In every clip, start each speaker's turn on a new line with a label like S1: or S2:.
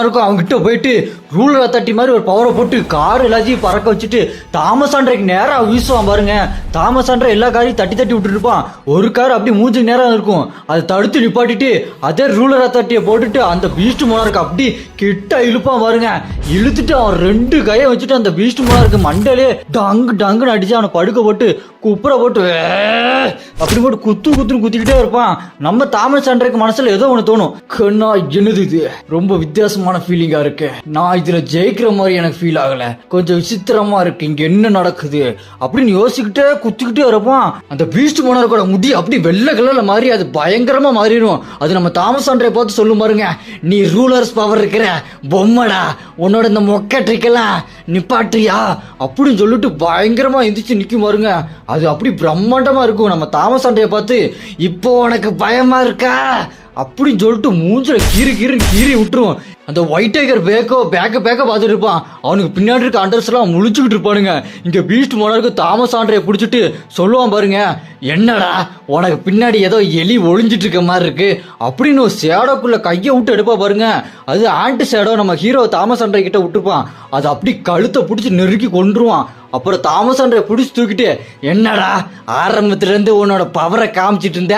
S1: இருக்கும். அவங்ககிட்ட போயிட்டு ரூலரை தட்டி மாதிரி ஒரு பவரை போட்டு கார் எல்லாத்தையும் பறக்க வச்சுட்டு தாமஸ் ஆண்ட்ரைக்கு நேரம் வீசுவான் பாருங்க. தாமஸ் ஆண்ட்ரை எல்லா காரையும் தட்டி தட்டி விட்டுட்டு இருப்பான். ஒரு கார் அப்படி மூஞ்சுக்கு நேரம் இருக்கும், அதை தடுத்து நிப்பாட்டிட்டு அதே ரூலரை தட்டியை போட்டுட்டு அந்த பீஸ்ட் மோனாருக்கு அப்படி கிட்ட இழுப்பான் பாருங்க. இழுத்துட்டு அவன் 2 கையை வச்சுட்டு அந்த பீஸ்ட் மோனாருக்கு மண்டையிலே டங்கு டங்குன்னு அடிச்சு அவனை படுக்க போட்டு குப்புற போட்டு அப்படி போட்டு குத்துன்னு குத்திக்கிட்டே இருப்பான். நம்ம தாமஸ் ஆண்ட்ரைக்கு மனசுல ஏதோ ஒன்று தோணும், கண்ணா என்னது இது, ரொம்ப வித்தியாசமான ஃபீலிங்கா இருக்கு, நான் இதுல ஜெயிக்கிற மாதிரி எனக்கு ஃபீல் ஆகல, கொஞ்சம் விசித்திரமா இருக்கு, இங்க என்ன நடக்குது அப்படின்னு யோசிக்கிட்டே குத்திக்கிட்டே இருப்பான். அந்த பீஸ்ட் மோனார்க்கோட முடி அப்படி வெள்ளை கலர்ல மாறி அது பயங்கரமா மாறிடும். அது நம்ம தாமஸ் ஆண்ட்ரை பார்த்து சொல்லும் பாருங்க, நீ ரூலர்ஸ் பவர் இருக்கிற பொம்மடா, உன்னோட இந்த மொக்கட்ரிக்கெல்லாம் நிப்பாட்றியா அப்படின்னு சொல்லிட்டு பயங்கரமா எந்திரிச்சு நிக்கும் பாருங்க. அது அப்படி பிரம்மாண்டமா இருக்கும். நம்ம தாமஸ் ஆண்ட்ரையை பார்த்து இப்போ உனக்கு பயமா இருக்கா அப்படின்னு சொல்லிட்டு மூஞ்சில கீறி விட்டுருவோம். அந்த ஒயிட் டைகர் பேக்க பார்த்துட்டு இருப்பான். அவனுக்கு பின்னாடி இருக்க அண்டர்ஸ் எல்லாம் முழிச்சுக்கிட்டு இருப்பானுங்க. இங்க பீஸ்ட் மோனாருக்கு தாமஸ் ஆண்ட்ரையை பிடிச்சிட்டு சொல்லுவான் பாருங்க, என்னடா உனக்கு பின்னாடி ஏதோ எலி ஒளிஞ்சிட்டு இருக்க மாதிரி இருக்கு அப்படின்னு ஒரு சேடோக்குள்ள கையை விட்டு எடுப்பா பாருங்க. அது ஆன்டி சேடோ நம்ம ஹீரோ தாமஸ் ஆண்ட்ரை கிட்ட விட்டுருப்பான். அது அப்படி கழுத்தை பிடிச்சி நெருக்கி கொன்றுவான். அப்புறம் தாமஸ் ஆண்ட்ரை பிடிச்சி தூக்கிட்டு, என்னடா ஆரம்பத்துல இருந்து உன்னோட பவரை காமிச்சிட்டு இருந்த,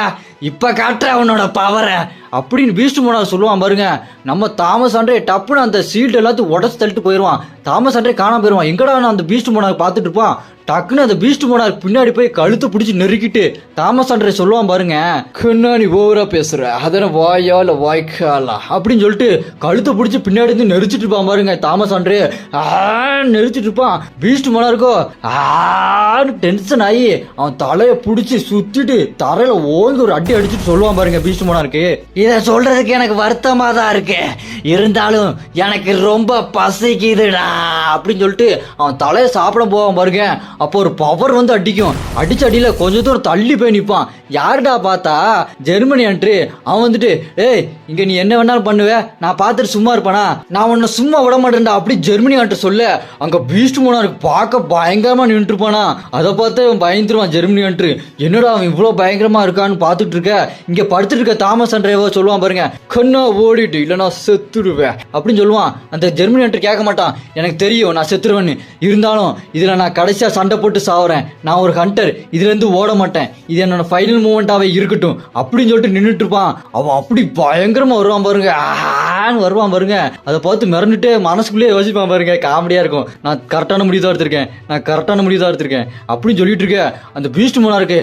S1: இப்ப காட்டுற உன்னோட பவரை அப்படின்னு பீஸ்ட் மோனார் சொல்லுவான் பாருங்க. நம்ம தாமஸ் ஆண்ட்ரை டப்புன்னு அந்த சீல்டு எல்லாத்தையும் உடச்சு தள்ளிட்டு போயிடுவான். தாமஸ் ஆண்ட்ரை காணாம போயிடுவான். எங்கடா நான் அந்த பீஸ்ட் மோனார் பார்த்துட்டு இருப்பான். டக்குன்னு அந்த பீஸ்ட் மோனார் பின்னாடி போய் கழுத்து பிடிச்சி நெருக்கிட்டு தாமஸ் ஆண்ட்ரை சொல்லுவான் பாருங்க, நீ ஓவரா பேசுற, அதன வாயா இல்ல வாய்க்காலா அப்படின்னு சொல்லிட்டு கழுத்தை பிடிச்சி பின்னாடி இருந்து நெரிச்சிட்டு இருப்பான் பாருங்க. தாமஸ் ஆண்ட்ரை நெரிச்சிட்டு இருப்பான். பீஸ்ட் மோனாருக்கோ டென்ஷன் ஆகி அவன் தலையை பிடிச்சி சுத்திட்டு தரையில ஓங்கி ஒரு அடி அடிச்சுட்டு சொல்லுவான் பாருங்க பீஸ்ட் மோனாருக்கு, இதை சொல்றதுக்கு எனக்கு வருத்தமா தான் இருக்கு, இருந்தாலும் எனக்கு ரொம்ப பசிக்குதுடா அப்படின்னு சொல்லிட்டு அவன் தலையை சாப்பிட போவான் பாருங்க. அப்போ ஒரு பவர் வந்து அடிக்கும். அடிச்ச அடியில கொஞ்ச தூரம் தள்ளி போய் நிற்பான். யாருடா பார்த்தா ஜெர்மனி அன்று. அவன் வந்துட்டு, ஏய் இங்க நீ என்ன வேணாலும் பண்ணுவ, நான் பார்த்துட்டு சும்மா இருப்பானா, நான் உன்னை சும்மா விட மாட்டேன்டா அப்படி ஜெர்மனி அன்று சொல்ல, அங்க பீஸ்ட் மோனாருக்கு பார்க்க பயங்கரமா நின்று இருப்பானா. அதை பார்த்து அவன் பயந்துருவான் ஜெர்மனி அன்று. என்னடா அவன் இவ்வளவு பயங்கரமா இருக்கான்னு பார்த்துட்டு இருக்க, இங்க படுத்துட்டு இருக்க தாமஸ் ஆண்ட்ரைவோ சொல்லுவான் பாருங்க, கண்ணா ஓடிட்டு இல்லைன்னா செத்துடுவேன் அப்படின்னு சொல்லுவான். அந்த ஜெர்மனி அன்று கேட்க மாட்டான், எனக்கு தெரியும் நான் செத்துருவேன்னு, இருந்தாலும் இதுல நான் கடைசியா சண்டை போட்டு சாவுறேன், நான் ஒரு ஹண்டர், இதுல இருந்து ஓட மாட்டேன், இது என்னோட ஃபைனல் மூமெண்டாவே இருக்கட்டும் அப்படின்னு சொல்லிட்டு நின்றுட்டு இருப்பான். அவன் அப்படி பயங்கரமா வருவான் பாருங்க, வருவான் பாருங்க. அதை பார்த்து மிரண்டுட்டே மனசுக்குள்ளேயே யோசிப்பான் பாருங்க. காமெடியா இருக்கும், நான் கரெக்டான முடிவு தான் எடுத்திருக்கேன் அப்படின்னு சொல்லிட்டு இருக்க. அந்த பீஸ்ட் மோனாருக்கு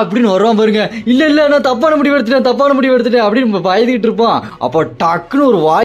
S1: அப்படின்னு வருவான் பாருங்க, இல்ல நான் தப்பான முடிவு எடுத்துட்டேன் அப்படின்னு பயந்துகிட்டு இருப்பான். அப்போ டக்குன்னு ஒரு வாய்